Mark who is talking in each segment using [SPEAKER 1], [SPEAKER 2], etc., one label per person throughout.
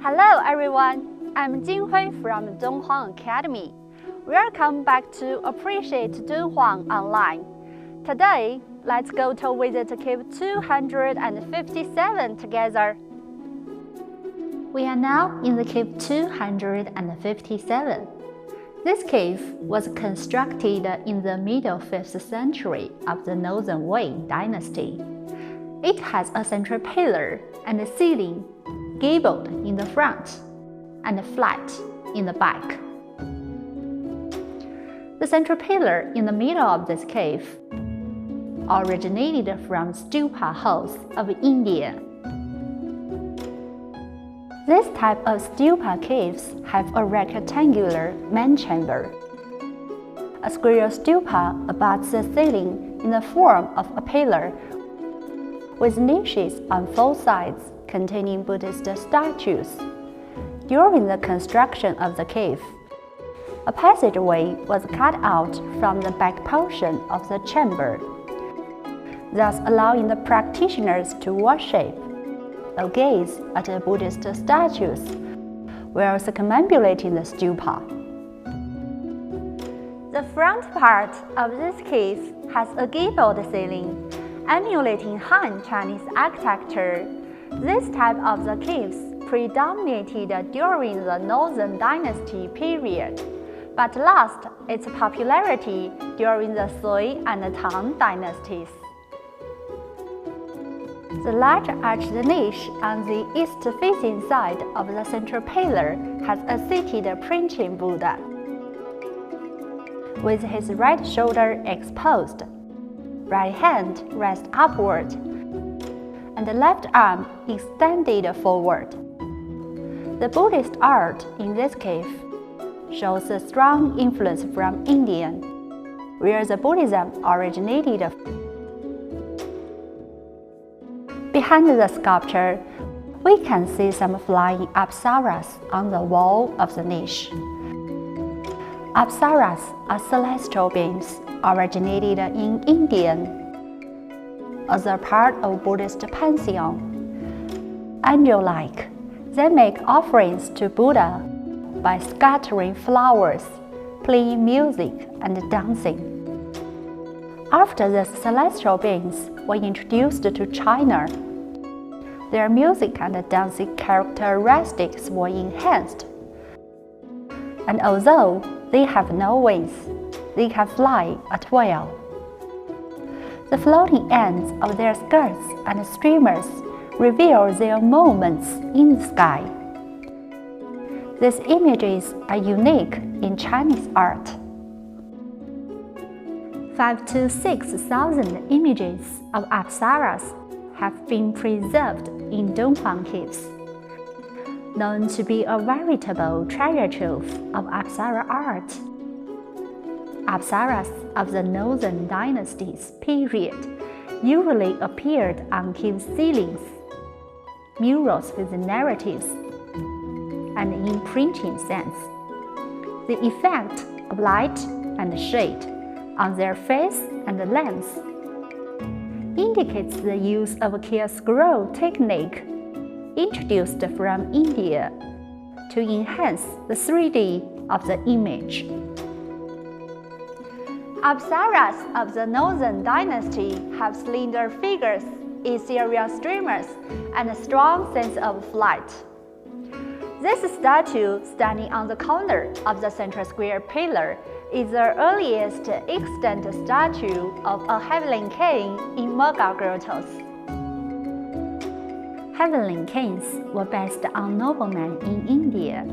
[SPEAKER 1] Hello everyone, I'm Jinhui from Dunhuang Academy. Welcome back to Appreciate Dunhuang Online. Today, let's go to visit Cave 257 together. We are now in the Cave 257. This cave was constructed in the middle 5th century of the Northern Wei dynasty. It has a central pillar and a ceiling, gabled in the front and flat in the back. The central pillar in the middle of this cave originated from stupa holes of India. This type of stupa caves have a rectangular main chamber. A square stupa abuts the ceiling in the form of a pillar with niches on 4 sides containing Buddhist statues. During the construction of the cave, a passageway was cut out from the back portion of the chamber, thus allowing the practitioners to worship or gaze at the Buddhist statues while circumambulating the stupa. The front part of this cave has a gabled ceiling, emulating Han Chinese architecture. This type of the caves predominated during the Northern Dynasty period, but lost its popularity during the Sui and Tang dynasties. The large arched niche on the east-facing side of the central pillar has a seated preaching Buddha, with his right shoulder exposed, right hand raised upward, and the left arm extended forward. The Buddhist art in this cave shows a strong influence from India, where the Buddhism originated. Behind the sculpture, we can see some flying apsaras on the wall of the niche. Apsaras are celestial beings originated in India as a part of Buddhist pantheon. Angel-like, they make offerings to Buddha by scattering flowers, playing music, and dancing. After the celestial beings were introduced to China, their music and dancing characteristics were enhanced. And although they have no wings, they can fly at will. The floating ends of their skirts and streamers reveal their movements in the sky. These images are unique in Chinese art. 5,000 to 6,000 images of apsaras have been preserved in Dunhuang caves, known to be a veritable treasure trove of apsara art. Apsaras of the Northern Dynasties period usually appeared on cave ceilings, murals with narratives, and in printing scenes. The effect of light and shade on their face and lens indicates the use of a chiaroscuro technique introduced from India to enhance the 3D of the image. Apsaras of the Northern Dynasty have slender figures, ethereal streamers, and a strong sense of flight. This statue, standing on the corner of the central square pillar, is the earliest extant statue of a heavenly king in Mogao grottos. Heavenly kings were based on noblemen in India,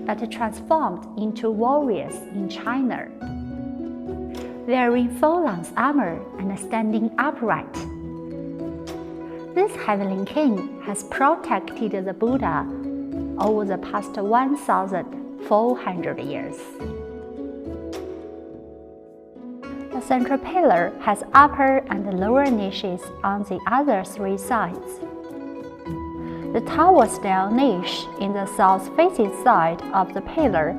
[SPEAKER 1] but transformed into warriors in China. Wearing full length armor and standing upright, this heavenly king has protected the Buddha over the past 1,400 years. The central pillar has upper and lower niches on the other 3 sides. The tower-style niche in the south-facing side of the pillar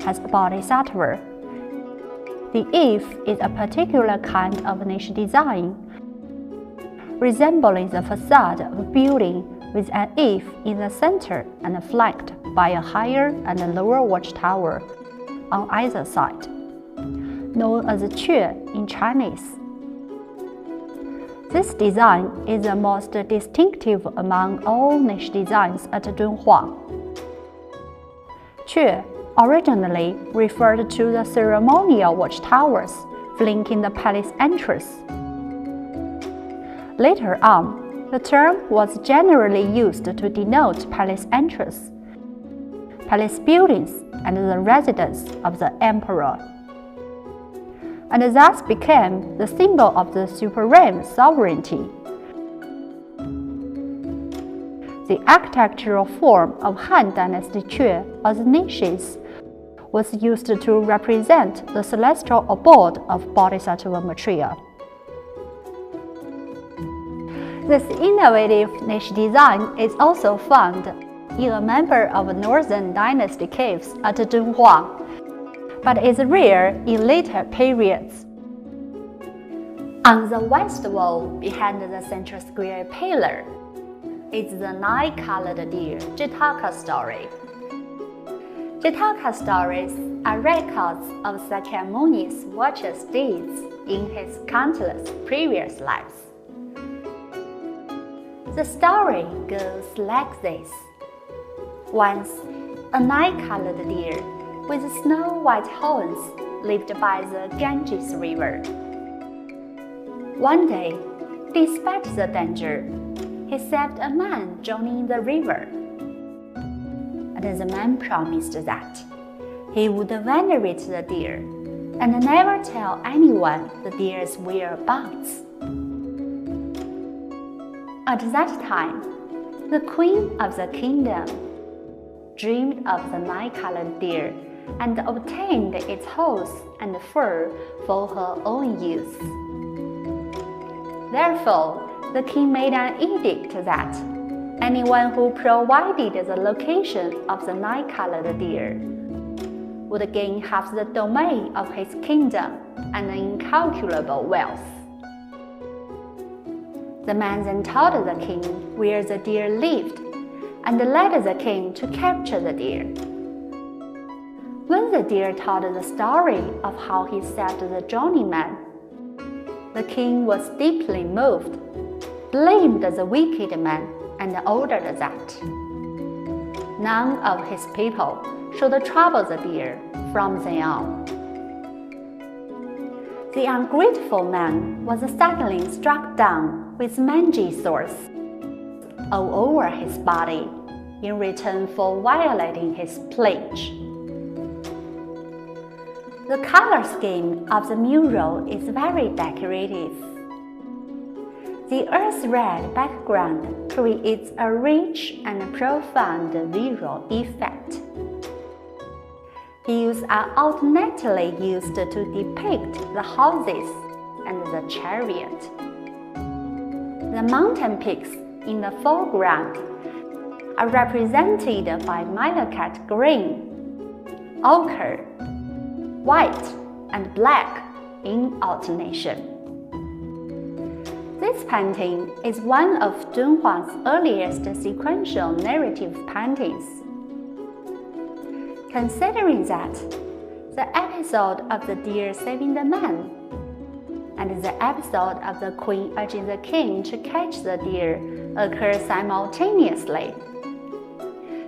[SPEAKER 1] has a bodhisattva. The eave is a particular kind of niche design, resembling the facade of a building with an eave in the center and flanked by a higher and lower watchtower on either side, known as Quai in Chinese. This design is the most distinctive among all niche designs at Dunhuang. Quai originally referred to the ceremonial watchtowers flanking the palace entrance. Later on, the term was generally used to denote palace entrance, palace buildings, and the residence of the emperor, and thus became the symbol of the supreme sovereignty. The architectural form of Han Dynasty Quai as niches was used to represent the celestial abode of Bodhisattva Maitreya. This innovative niche design is also found in a number of Northern Dynasty caves at Dunhuang, but is rare in later periods. On the west wall, behind the central square pillar, is the 9-colored deer Jataka story. Jataka stories are records of Sakyamuni's virtuous deeds in his countless previous lives. The story goes like this. Once, a 9-colored deer with snow-white horns lived by the Ganges River. One day, despite the danger, he saved a man drowning in the river. And the man promised that he would venerate the deer and never tell anyone the deer's whereabouts. At that time, the queen of the kingdom dreamed of the 9-colored deer and obtained its horns and fur for her own use. Therefore, the king made an edict that anyone who provided the location of the 9-colored deer would gain half the domain of his kingdom and incalculable wealth. The man then told the king where the deer lived and led the king to capture the deer. When the deer told the story of how he saved the drowning man, the king was deeply moved, blamed the wicked man, and ordered that none of his people should trouble the deer from then on. The ungrateful man was suddenly struck down with mangy sores all over his body in return for violating his pledge. The color scheme of the mural is very decorative. The earth red background creates a rich and profound visual effect. Hues are alternately used to depict the houses and the chariot. The mountain peaks in the foreground are represented by malachite green, ochre, white, and black in alternation. This painting is one of Dunhuang's earliest sequential narrative paintings. Considering that the episode of the deer saving the man and the episode of the queen urging the king to catch the deer occur simultaneously,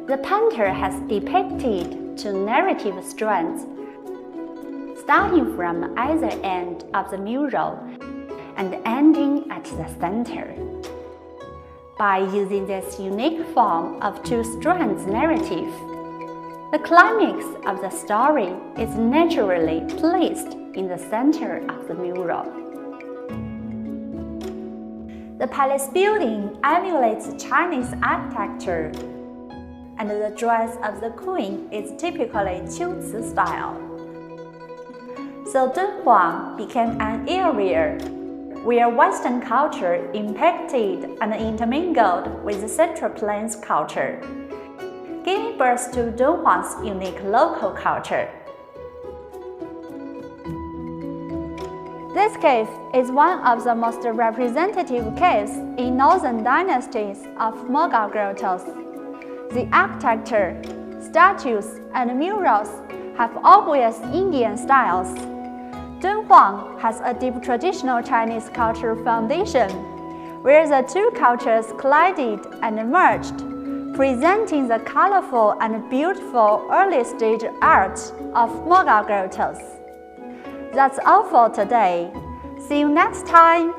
[SPEAKER 1] the painter has depicted two narrative strands starting from either end of the mural and ending at the center. By using this unique form of two strands narrative, the climax of the story is naturally placed in the center of the mural. The palace building emulates Chinese architecture, and the dress of the queen is typically Qiuci style. So Dunhuang became an area where Western culture impacted and intermingled with the Central Plains culture, giving birth to Dunhuang's unique local culture. This cave is one of the most representative caves in northern dynasties of Mogao grottos. The architecture, statues, and murals have obvious Indian styles. Dunhuang has a deep traditional Chinese cultural foundation, where the two cultures collided and merged, presenting the colorful and beautiful early-stage art of Mogao grottos. That's all for today. See you next time!